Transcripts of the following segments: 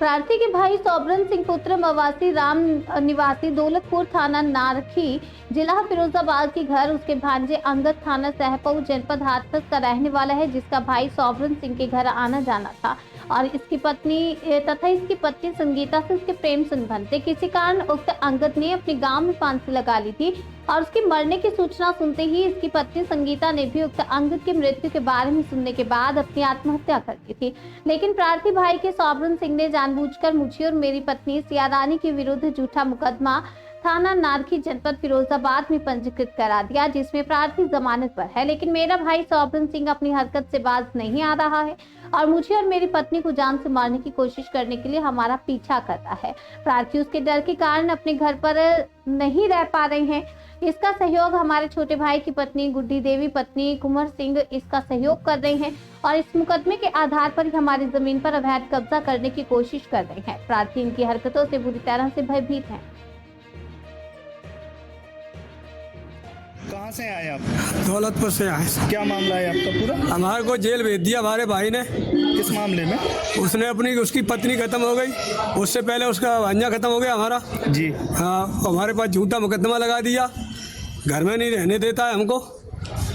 प्रार्थी के भाई सौबरन सिंह पुत्र मवासी राम निवासी दौलतपुर थाना नारखी जिला फिरोजाबाद के घर उसके भांजे अंगद थाना सहपऊ जनपद हाथरस का रहने वाला है, जिसका भाई सौबरन सिंह के घर आना जाना था और इसकी पत्नी संगीता से उसके प्रेम संबंध थे। किसी कारण उक्त अंगद ने अपने गांव में फांसी लगा ली थी और उसके मरने की सूचना सुनते ही इसकी पत्नी संगीता ने भी उक्त अंगद की मृत्यु के बारे में सुनने के बाद अपनी आत्महत्या कर दी थी। लेकिन प्रार्थी भाई के सौबरन सिंह ने जानबूझकर मुझे और मेरी पत्नी सिया रानी के विरुद्ध झूठा मुकदमा थाना नारखी जनपद फिरोजाबाद में पंजीकृत करा दिया, जिसमें प्रार्थी जमानत पर है। लेकिन मेरा भाई सौबरन सिंह अपनी हरकत से बाज नहीं आ रहा है और मुझे और मेरी पत्नी को जान से मारने की कोशिश करने के लिए हमारा पीछा करता है। प्रार्थी उसके डर के कारण अपने घर पर नहीं रह पा रहे हैं। इसका सहयोग हमारे छोटे भाई की पत्नी गुड्डी देवी पत्नी कुंवर सिंह इसका सहयोग कर रहे हैं और इस मुकदमे के आधार पर ही हमारी जमीन पर अवैध कब्जा करने की कोशिश कर रहे हैं। प्रार्थी इनकी हरकतों से बुरी तरह से भयभीत हैं। कहाँ से आए आप? दौलतपुर से आए। क्या मामला है आपका पूरा? हमारे को जेल भेज दिया हमारे भाई ने। किस मामले में? उसने उसकी पत्नी खत्म हो गई, उससे पहले उसका भांजा खत्म हो गया हमारा जी। हाँ, हमारे पास झूठा मुकदमा लगा दिया, घर में नहीं रहने देता है हमको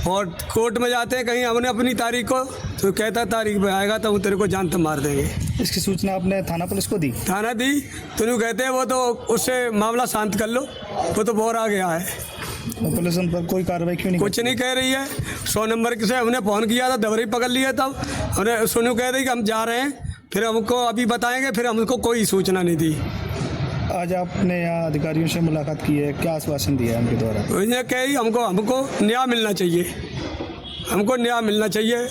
और कोर्ट में जाते हैं कहीं हमने अपनी तारीख को तो कहता तारीख पे आएगा तो तेरे को जान तो मार देंगे। इसकी सूचना आपने थाना पुलिस को दी? थाना दी तो कहते हैं वो तो उससे मामला शांत कर लो, वो तो बहुत आ गया है। पुलिस उन पर कोई कार्रवाई क्यों नहीं? कुछ नहीं कह रही है। 100 नंबर से हमने फोन किया था, दबरी पकड़ लिया, तब हमने सुनू कह रही कि हम जा रहे हैं, फिर हमको अभी बताएंगे, फिर हमको कोई सूचना नहीं दी। आज आपने यहाँ अधिकारियों से मुलाकात की है, क्या आश्वासन दिया है उनके द्वारा? उन्हें कही हमको न्याय मिलना चाहिए, हमको न्याय मिलना चाहिए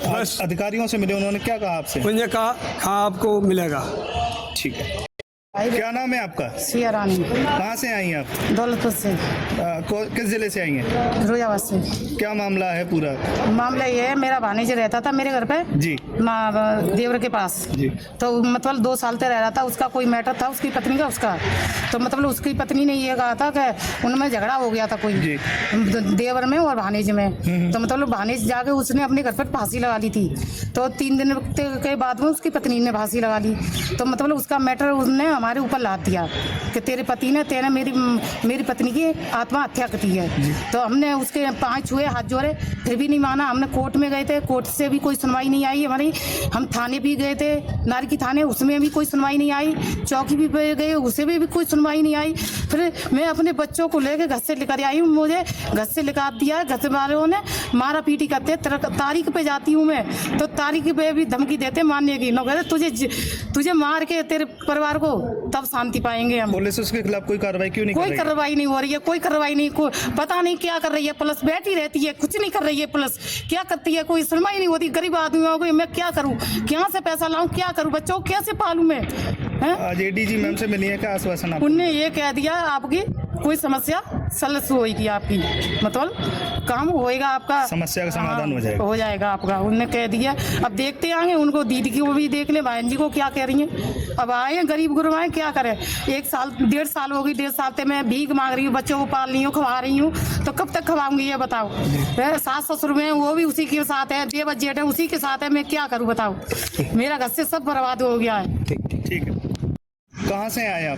बस। अधिकारियों से मिले, उन्होंने क्या कहा आपसे? उन्हें कहा हाँ आपको मिलेगा। ठीक है। क्या नाम है आपका? सिया रानी। कहाँ से आई हैं आप? दौलतपुर से। किस जिले से आई हैं? फिरोजाबाद से। क्या मामला है पूरा? मामला ये है, मेरा भानीजी रहता था मेरे घर पे जी, देवर के पास जी। तो मतलब 2 साल से रह रहा था। उसका कोई मैटर था उसकी पत्नी का, उसका तो मतलब उसकी पत्नी ने ये कहा था कि उनमें झगड़ा हो गया था कोई जी। देवर में और भानीजी में। तो मतलब भानीज जाके उसने अपने घर पर फांसी लगा ली थी। तो 3 दिन के बाद में उसकी पत्नी ने फांसी लगा ली। तो मतलब उसका मैटर उसने हमारे ऊपर लाद दिया कि तेरे पति ने मेरी पत्नी की आत्महत्या की है। तो हमने उसके 5 छुए, हाथ जोड़े, फिर भी नहीं माना। हमने कोर्ट में गए थे, कोर्ट से भी कोई सुनवाई नहीं आई हमारी। हम थाने भी गए थे, नारकी थाने, उसमें भी कोई सुनवाई नहीं आई। चौकी भी गए, उसे भी कोई सुनवाई नहीं आई। फिर मैं अपने बच्चों को लेकर घर से लेकर आई हूँ। मुझे घर से निकाल दिया, घर से वालों ने मारा पीटी करते। तारीख पे जाती हूँ मैं तो तारीख पे भी धमकी देते मारने की। तुझे मार के तेरे परिवार को तब शांति पाएंगे हम। पुलिस उसके खिलाफ कोई कार्रवाई क्यों नहीं? कोई कार्रवाई नहीं हो रही है, कोई कार्रवाई नहीं, पता नहीं क्या कर रही है पुलिस। बैठी रहती है, कुछ नहीं कर रही है पुलिस। क्या करती है, कोई सुनवाई नहीं होती। गरीब आदमी हो गई, मैं क्या करूँ, कहाँ से पैसा लाऊं, क्या करूँ, बच्चों को कैसे पालूं मैं? आज एडीजी मैम से मिली है, क्या आश्वासन आपको? उनने ये कह दिया आपकी कोई समस्या सलस होगी, आपकी मतलब काम होएगा, आपका समस्या का समाधान हो जाएगा आपका। उनने कह दिया। अब देखते आएंगे, उनको दीदी की वो भी देख ले, बहन जी को क्या कह रही हैं। अब आए गरीब गुरबाएं, क्या करें। 1 साल 1.5 साल हो गई, 1.5 साल से मैं भीख मांग रही हूँ, बच्चों को पाल रही हूँ, खवा रही हूँ। तो कब तक खवाऊंगी ये बताओ। सास ससुर में वो भी उसी के साथ है, देवर जेठ है उसी के साथ है, मैं क्या करूँ बताओ। मेरा घर से सब बर्बाद हो गया है। ठीक है। कहाँ से आए आप?